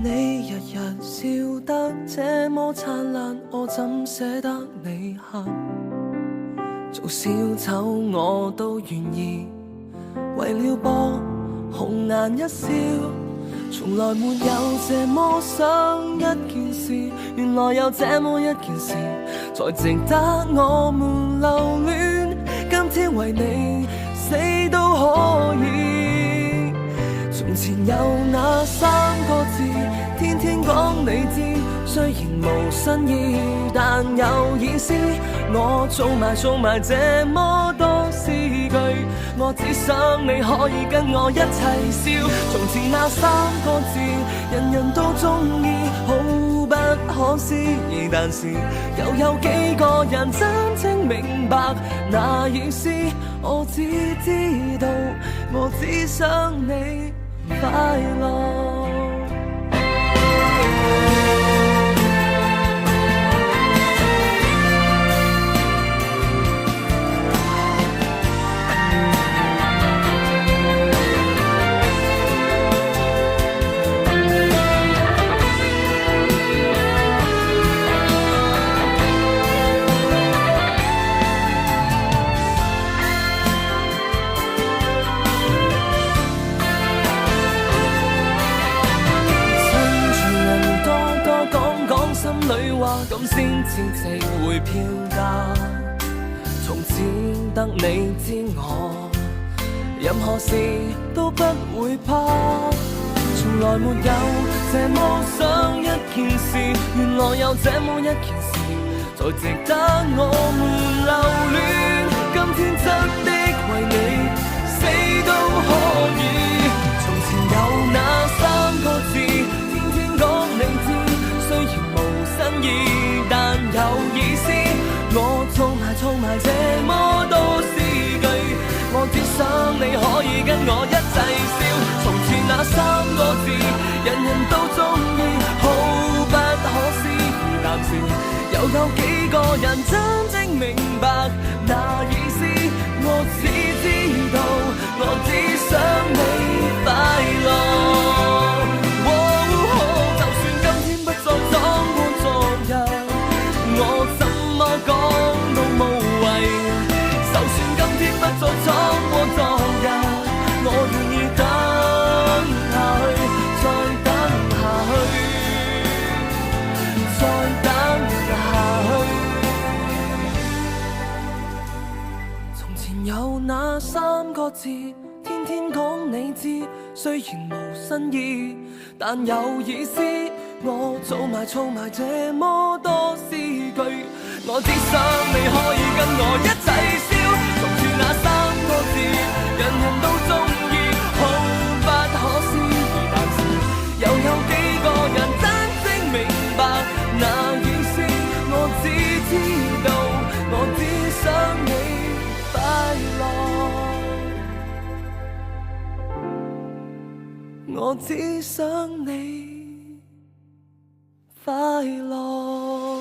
你日日笑得這麼燦爛，我怎捨得你喊？做小丑我都願意，為了博紅顏一笑。從來沒有這麼想一件事，原來有這麼一件事，才值得我們留戀。今天為你死都可以。從前有那三個字，天天講你知，雖然無新意，但有意思。我儲埋這麼多詩句，我只想你可以跟我一齊笑。從前那三個字，人人都鍾意，好不可思議，但是又有幾個人真正明白那意思？我只知道，我只想你快樂。咁先至值回票價。從此得你知我，任何事都不會怕。從來沒有這麼想一件事，原來有這麼一件事，才值得我們留戀。今天真的為你死都可以。從前有那三個字，天天講你知，雖然無新意，但有意思。我儲埋這麼多詩句，我只想你可以跟我一齊笑。從前那三個字，人人都鍾意，好不可思議，但是又有幾個人真正明白那意思？我只知道，我只想你快樂。就算今天不再裝過昨日，我怎麼講都無謂。就算今天不再闖過昨日，我願意等下去，再等下去，再等下去。從前有那三個字，天天講你知，雖然無新意，但有意思。我儲埋這麼多詩句，我只想你可以跟我一齊笑。從前那三個字，人人都鍾意，好不可思議，但是又有幾個人真正明白那意思？我只知道，我只想你快樂，我只想你快樂。